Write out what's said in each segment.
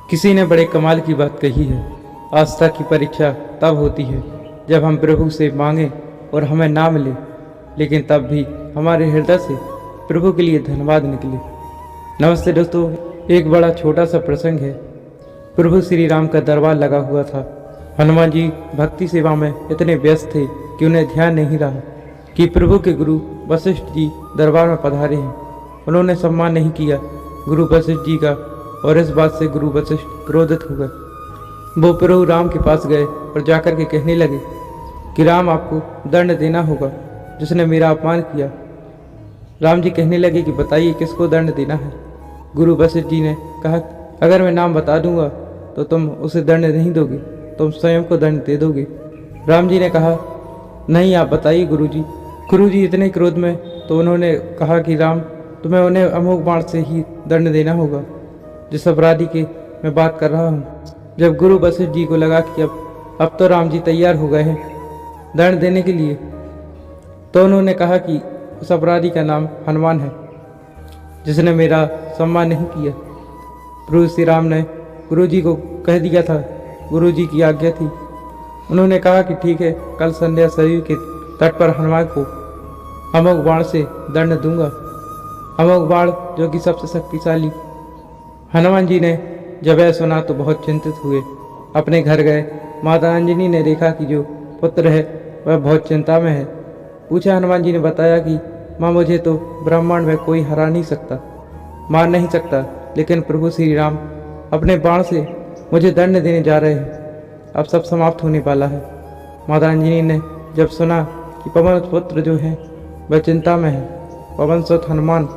किसी ने बड़े कमाल की बात कही है, आस्था की परीक्षा तब होती है जब हम प्रभु से मांगें और हमें ना मिले, लेकिन तब भी हमारे हृदय से प्रभु के लिए धन्यवाद निकले। नमस्ते दोस्तों, एक बड़ा छोटा सा प्रसंग है। प्रभु श्री राम का दरबार लगा हुआ था। हनुमान जी भक्ति सेवा में इतने व्यस्त थे कि उन्हें ध्यान नहीं रहा कि प्रभु के गुरु वशिष्ठ जी दरबार में पधारे हैं। उन्होंने सम्मान नहीं किया गुरु वशिष्ठ जी का, और इस बात से गुरु वशिष्ठ क्रोधित हो गए। वो प्रभु राम के पास गए और जाकर के कहने लगे कि राम, आपको दंड देना होगा जिसने मेरा अपमान किया। राम जी कहने लगे कि बताइए किसको दंड देना है। गुरु वशिष्ठ जी ने कहा, अगर मैं नाम बता दूंगा तो तुम उसे दंड नहीं दोगे, तुम स्वयं को दंड दे दोगे। राम जी ने कहा, नहीं, आप बताइए गुरु जी। गुरु जी इतने क्रोध में तो उन्होंने कहा कि राम, तुम्हें उन्हें अमोघ बाण से ही दंड देना होगा जिस अपराधी की मैं बात कर रहा हूँ। जब गुरु वशिष्ठ जी को लगा कि अब तो राम जी तैयार हो गए हैं दंड देने के लिए, तो उन्होंने कहा कि उस अपराधी का नाम हनुमान है जिसने मेरा सम्मान नहीं किया। प्रभु श्री राम ने गुरु जी को कह दिया था, गुरु जी की आज्ञा थी। उन्होंने कहा कि ठीक है, कल संध्या सरयू के तट पर हनुमान को अमोघ बाण से दंड दूंगा। अमोघ बाण जो कि सबसे शक्तिशाली। हनुमान जी ने जब यह सुना तो बहुत चिंतित हुए, अपने घर गए। माता अंजनी ने देखा कि जो पुत्र है वह बहुत चिंता में है। पूछा, हनुमान जी ने बताया कि माँ, मुझे तो ब्रह्मांड में कोई हरा नहीं सकता, मार नहीं सकता, लेकिन प्रभु श्री राम अपने बाण से मुझे दंड देने जा रहे हैं। अब सब समाप्त होने वाला है। माता अंजनी ने जब सुना कि पवन पुत्र जो है वह चिंता में है, पवन सुत हनुमान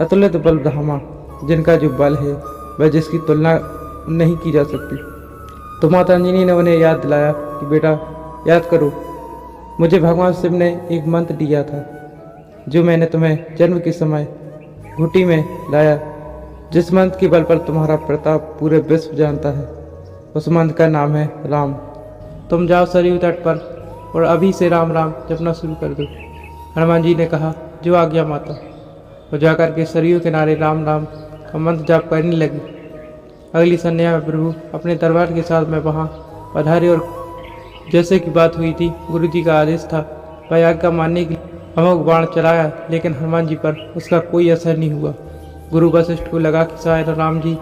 अतुलित बलधामा, जिनका जो बल है वह जिसकी तुलना नहीं की जा सकती, तो माता अंजनी ने उन्हें याद दिलाया कि बेटा याद करो, मुझे भगवान शिव ने एक मंत्र दिया था जो मैंने तुम्हें जन्म के समय घुटी में लाया, जिस मंत्र के बल पर तुम्हारा प्रताप पूरे विश्व जानता है। उस मंत्र का नाम है राम। तुम जाओ सरयू तट पर और अभी से राम राम जपना शुरू कर दो। हनुमान जी ने कहा, जो आज्ञा माता। वो जाकर के सरयू किनारे राम राम का मंत्र जाप करने लगे। अगली संध्या में प्रभु अपने दरबार के साथ में वहाँ पधारे और जैसे कि बात हुई थी, गुरु जी का आदेश था, वह आज्ञा मानने के लिए अमोघ बाण चलाया, लेकिन हनुमान जी पर उसका कोई असर नहीं हुआ। गुरु वशिष्ठ को लगा कि शायद राम जी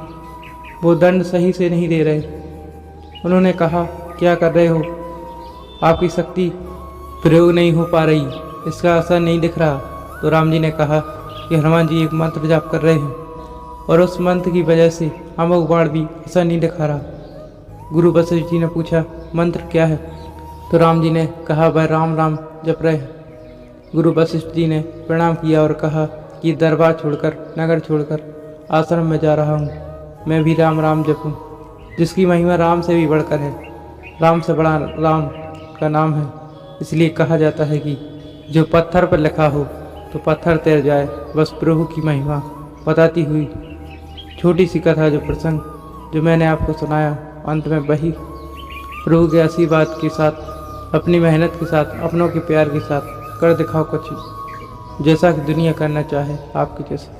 वो दंड सही से नहीं दे रहे। उन्होंने कहा, क्या कर रहे हो, आपकी शक्ति प्रयोग नहीं हो पा रही, इसका असर नहीं दिख रहा। तो राम जी ने कहा कि हनुमान जी एक मंत्र जाप कर रहे हैं और उस मंत्र की वजह से अमोघ बाण भी असर नहीं दिखा रहा। गुरु वशिष्ठ जी ने पूछा, मंत्र क्या है? तो राम जी ने कहा, वह राम राम जप रहे हैं। गुरु वशिष्ठ जी ने प्रणाम किया और कहा कि दरबार छोड़कर, नगर छोड़कर आश्रम में जा रहा हूँ। मैं भी राम राम जपूँ, जिसकी महिमा राम से भी बढ़कर है। राम से बड़ा राम का नाम है। इसलिए कहा जाता है कि जो पत्थर पर लिखा हो तो पत्थर तैर जाए। बस प्रभु की महिमा बताती हुई छोटी सी कथा, जो प्रसंग जो मैंने आपको सुनाया, अंत में वही प्रभु के आशीर्वाद के साथ, अपनी मेहनत के साथ, अपनों के प्यार के साथ कर दिखाओ कुछ जैसा कि दुनिया करना चाहे आपके जैसा।